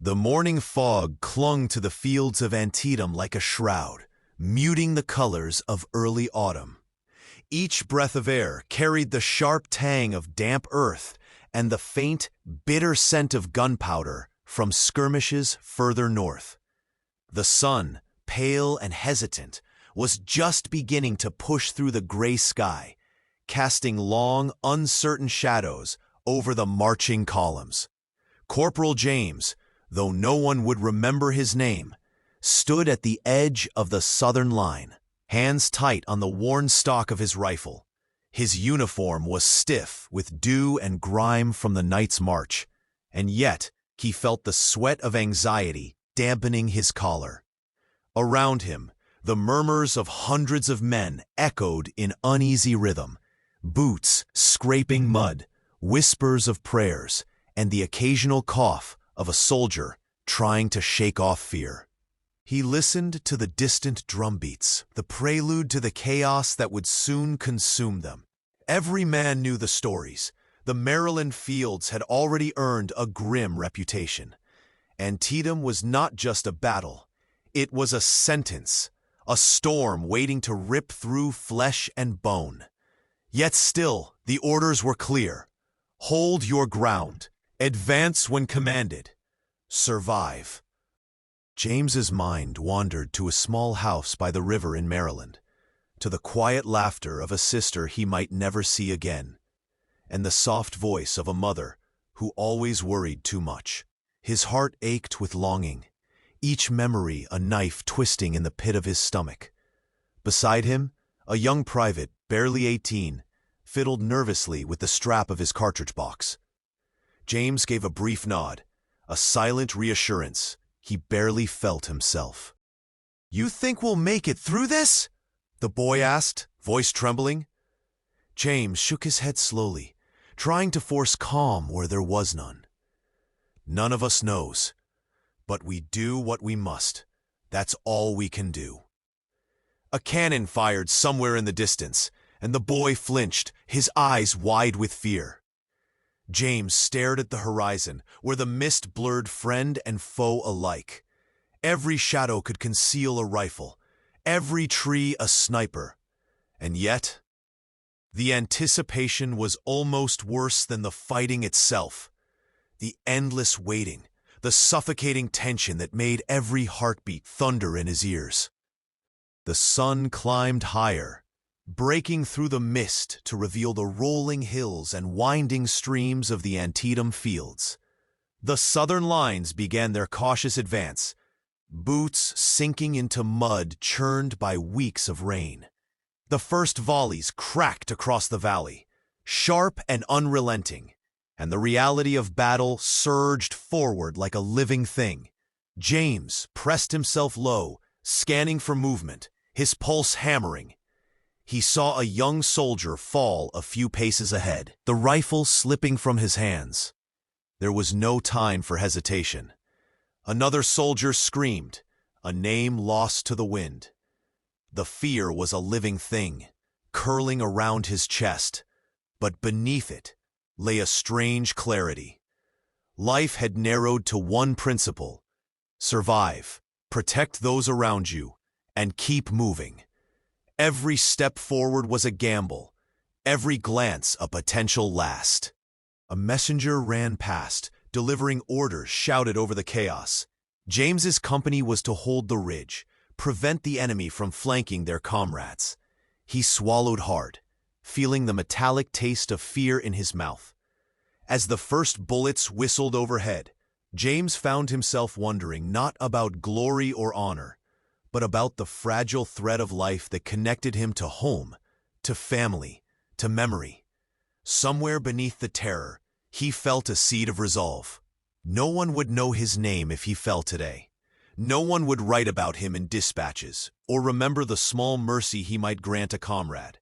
The morning fog clung to the fields of Antietam like a shroud, muting the colors of early autumn. Each breath of air carried the sharp tang of damp earth and the faint, bitter scent of gunpowder from skirmishes further north. The sun, pale and hesitant, was just beginning to push through the gray sky, casting long, uncertain shadows over the marching columns. Corporal James, though no one would remember his name, stood at the edge of the southern line, hands tight on the worn stock of his rifle. His uniform was stiff with dew and grime from the night's march, and yet he felt the sweat of anxiety dampening his collar. Around him, the murmurs of hundreds of men echoed in uneasy rhythm, boots scraping mud, whispers of prayers, and the occasional cough of a soldier trying to shake off fear. He listened to the distant drumbeats, the prelude to the chaos that would soon consume them. Every man knew the stories. The Maryland fields had already earned a grim reputation. Antietam was not just a battle. It was a sentence, a storm waiting to rip through flesh and bone. Yet still, the orders were clear. Hold your ground. Advance when commanded. Survive. James's mind wandered to a small house by the river in Maryland, to the quiet laughter of a sister he might never see again, and the soft voice of a mother who always worried too much. His heart ached with longing, each memory a knife twisting in the pit of his stomach. Beside him, a young private, barely 18, fiddled nervously with the strap of his cartridge box. James gave a brief nod, a silent reassurance he barely felt himself. "You think we'll make it through this?" the boy asked, voice trembling. James shook his head slowly, trying to force calm where there was none. "None of us knows, but we do what we must. That's all we can do." A cannon fired somewhere in the distance, and the boy flinched, his eyes wide with fear. James stared at the horizon, where the mist blurred friend and foe alike. Every shadow could conceal a rifle, every tree a sniper. And yet, the anticipation was almost worse than the fighting itself. The endless waiting, the suffocating tension that made every heartbeat thunder in his ears. The sun climbed higher, breaking through the mist to reveal the rolling hills and winding streams of the Antietam fields. The Southern lines began their cautious advance, boots sinking into mud churned by weeks of rain. The first volleys cracked across the valley, sharp and unrelenting, and the reality of battle surged forward like a living thing. James pressed himself low, scanning for movement, his pulse hammering. He saw a young soldier fall a few paces ahead, the rifle slipping from his hands. There was no time for hesitation. Another soldier screamed, a name lost to the wind. The fear was a living thing, curling around his chest, but beneath it lay a strange clarity. Life had narrowed to one principle: survive, protect those around you, and keep moving. Every step forward was a gamble, every glance a potential last. A messenger ran past, delivering orders shouted over the chaos. James's company was to hold the ridge, prevent the enemy from flanking their comrades. He swallowed hard, feeling the metallic taste of fear in his mouth. As the first bullets whistled overhead, James found himself wondering not about glory or honor, but about the fragile thread of life that connected him to home, to family, to memory. Somewhere beneath the terror, he felt a seed of resolve. No one would know his name if he fell today. No one would write about him in dispatches or remember the small mercy he might grant a comrade.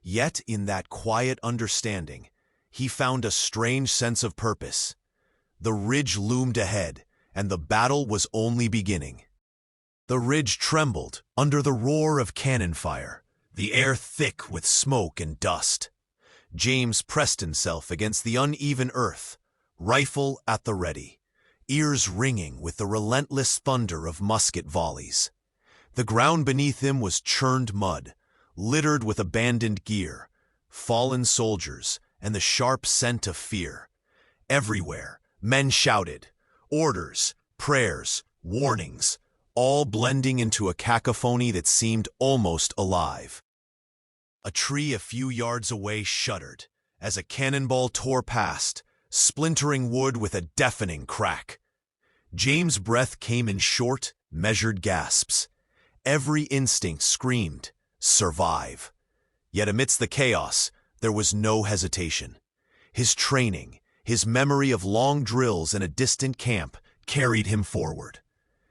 Yet in that quiet understanding, he found a strange sense of purpose. The ridge loomed ahead, and the battle was only beginning. The ridge trembled under the roar of cannon fire, the air thick with smoke and dust. James pressed himself against the uneven earth, rifle at the ready. ears ringing with the relentless thunder of musket volleys. The ground beneath him was churned mud, littered with abandoned gear, fallen soldiers, and the sharp scent of fear. Everywhere, men shouted, orders, prayers, warnings, all blending into a cacophony that seemed almost alive. A tree a few yards away shuddered as a cannonball tore past, splintering wood with a deafening crack. James' breath came in short, measured gasps. Every instinct screamed, survive. Yet amidst the chaos, there was no hesitation. His training, his memory of long drills in a distant camp, carried him forward.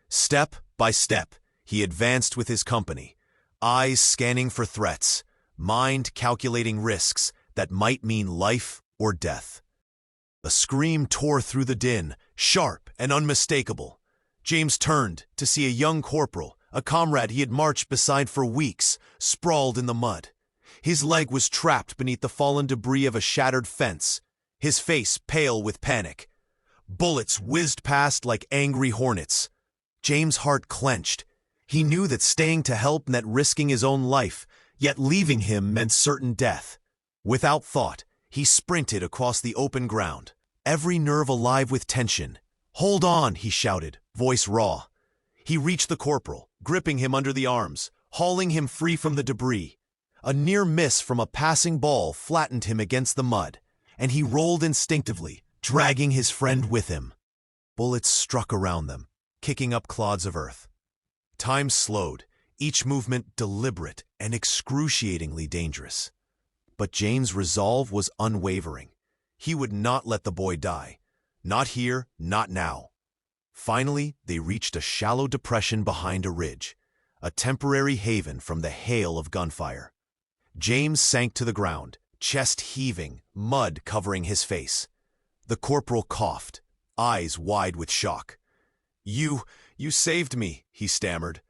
Step by step, he advanced with his company, eyes scanning for threats, mind calculating risks that might mean life or death. A scream tore through the din, sharp and unmistakable. James turned to see a young corporal, a comrade he had marched beside for weeks, sprawled in the mud. His leg was trapped beneath the fallen debris of a shattered fence, his face pale with panic. Bullets whizzed past like angry hornets. James' heart clenched. He knew that staying to help meant risking his own life, yet leaving him meant certain death. Without thought, he sprinted across the open ground, every nerve alive with tension. "Hold on," he shouted, voice raw. He reached the corporal, gripping him under the arms, hauling him free from the debris. A near miss from a passing ball flattened him against the mud, and he rolled instinctively, dragging his friend with him. Bullets struck around them, kicking up clods of earth. Time slowed, each movement deliberate and excruciatingly dangerous. But James' resolve was unwavering. He would not let the boy die. Not here, not now. Finally, they reached a shallow depression behind a ridge, a temporary haven from the hail of gunfire. James sank to the ground, chest heaving, mud covering his face. The corporal coughed, eyes wide with shock. You saved me," he stammered.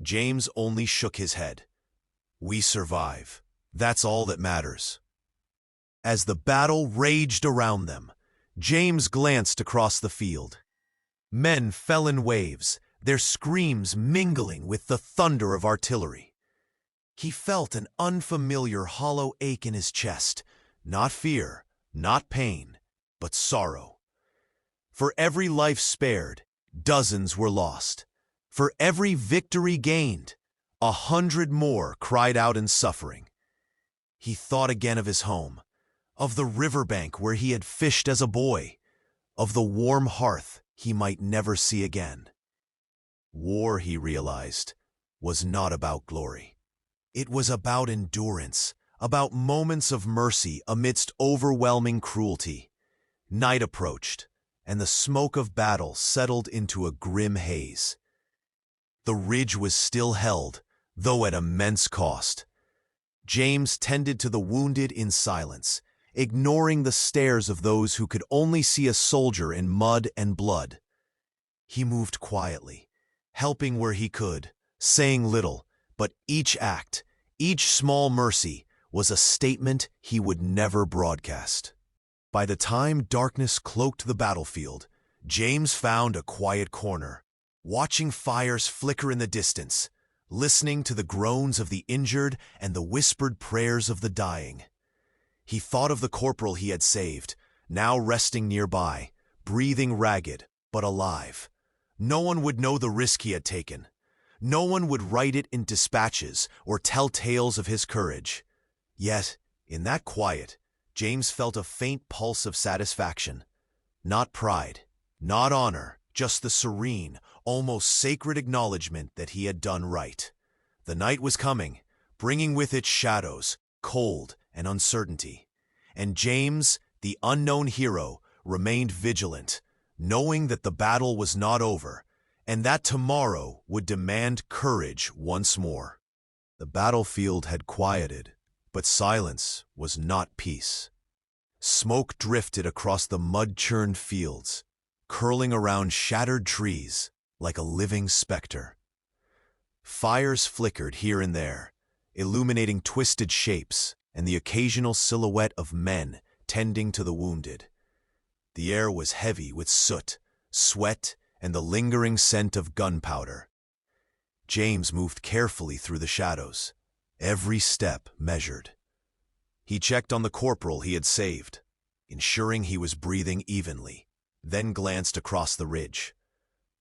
James only shook his head. "We survive. That's all that matters." As the battle raged around them, James glanced across the field. Men fell in waves, their screams mingling with the thunder of artillery. He felt an unfamiliar hollow ache in his chest, not fear, not pain, but sorrow. For every life spared, dozens were lost. For every victory gained, 100 more cried out in suffering. He thought again of his home, of the riverbank where he had fished as a boy, of the warm hearth he might never see again. War, he realized, was not about glory. It was about endurance, about moments of mercy amidst overwhelming cruelty. Night approached, and the smoke of battle settled into a grim haze. The ridge was still held, though at immense cost. James tended to the wounded in silence, ignoring the stares of those who could only see a soldier in mud and blood. He moved quietly, helping where he could, saying little, but each act, each small mercy, was a statement he would never broadcast. By the time darkness cloaked the battlefield, James found a quiet corner, watching fires flicker in the distance, listening to the groans of the injured and the whispered prayers of the dying. He thought of the corporal he had saved, now resting nearby, breathing ragged but alive. No one would know the risk he had taken. No one would write it in dispatches or tell tales of his courage. Yet, in that quiet, James felt a faint pulse of satisfaction. Not pride, not honor, just the serene, almost sacred acknowledgement that he had done right. The night was coming, bringing with it shadows, cold, and uncertainty. And James, the unknown hero, remained vigilant, knowing that the battle was not over, and that tomorrow would demand courage once more. The battlefield had quieted, but silence was not peace. Smoke drifted across the mud-churned fields, curling around shattered trees like a living specter. Fires flickered here and there, illuminating twisted shapes and the occasional silhouette of men tending to the wounded. The air was heavy with soot, sweat, and the lingering scent of gunpowder. James moved carefully through the shadows, every step measured. He checked on the corporal he had saved, ensuring he was breathing evenly, then glanced across the ridge.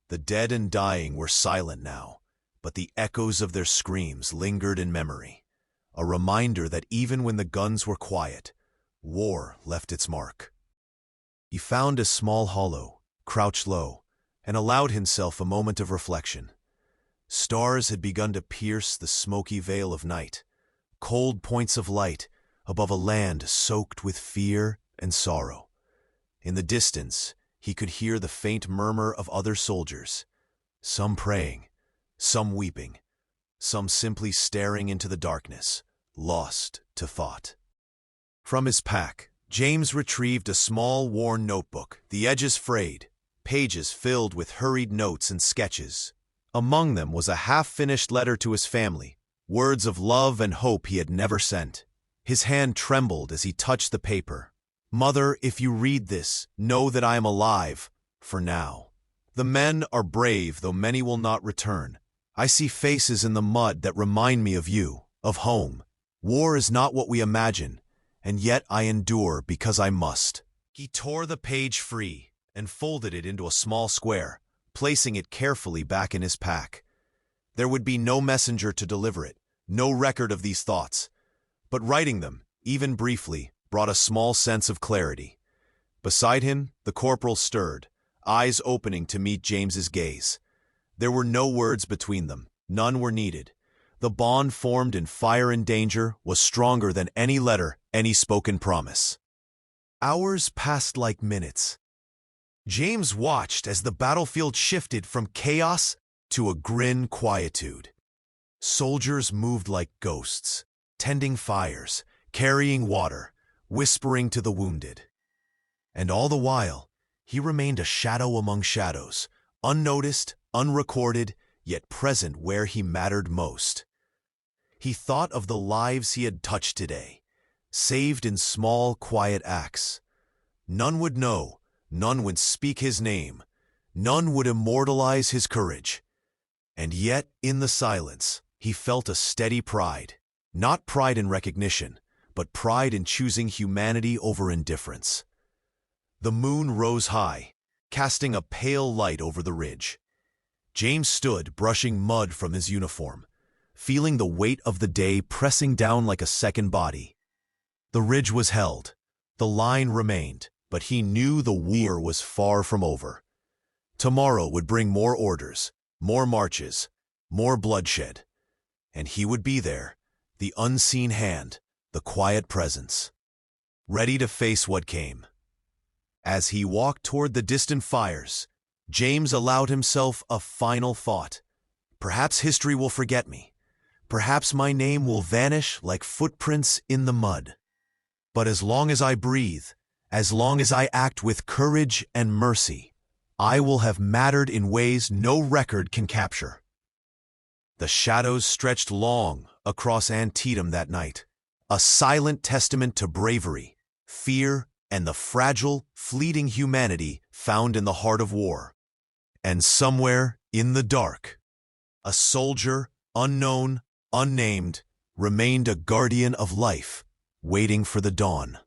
The dead and dying were silent now, but the echoes of their screams lingered in memory, a reminder that even when the guns were quiet, war left its mark. He found a small hollow, crouched low, and allowed himself a moment of reflection. Stars had begun to pierce the smoky veil of night, cold points of light above a land soaked with fear and sorrow. In the distance, he could hear the faint murmur of other soldiers, some praying, some weeping, some simply staring into the darkness, lost to thought. From his pack, James retrieved a small, worn notebook, the edges frayed, pages filled with hurried notes and sketches. Among them was a half-finished letter to his family, words of love and hope he had never sent. His hand trembled as he touched the paper. "Mother, if you read this, know that I am alive, for now. The men are brave, though many will not return. I see faces in the mud that remind me of you, of home. War is not what we imagine, and yet I endure because I must." He tore the page free and folded it into a small square, placing it carefully back in his pack. There would be no messenger to deliver it, no record of these thoughts. But writing them, even briefly, brought a small sense of clarity. Beside him, the corporal stirred, eyes opening to meet James's gaze. There were no words between them, none were needed. The bond formed in fire and danger was stronger than any letter, any spoken promise. Hours passed like minutes. James watched as the battlefield shifted from chaos to a grim quietude. Soldiers moved like ghosts, tending fires, carrying water, whispering to the wounded. And all the while, he remained a shadow among shadows, unnoticed, unrecorded, yet present where he mattered most. He thought of the lives he had touched today, saved in small, quiet acts. None would know, none would speak his name, none would immortalize his courage. And yet, in the silence, he felt a steady pride, not pride in recognition, but pride in choosing humanity over indifference. The moon rose high, casting a pale light over the ridge. James stood, brushing mud from his uniform, feeling the weight of the day pressing down like a second body. The ridge was held, the line remained, but he knew the war was far from over. Tomorrow would bring more orders, more marches, more bloodshed. And he would be there, the unseen hand, the quiet presence, ready to face what came. As he walked toward the distant fires, James allowed himself a final thought. Perhaps history will forget me. Perhaps my name will vanish like footprints in the mud. But as long as I breathe, as long as I act with courage and mercy, I will have mattered in ways no record can capture. The shadows stretched long across Antietam that night, a silent testament to bravery, fear, and the fragile, fleeting humanity found in the heart of war. And somewhere in the dark, a soldier, unknown, unnamed, remained a guardian of life, waiting for the dawn.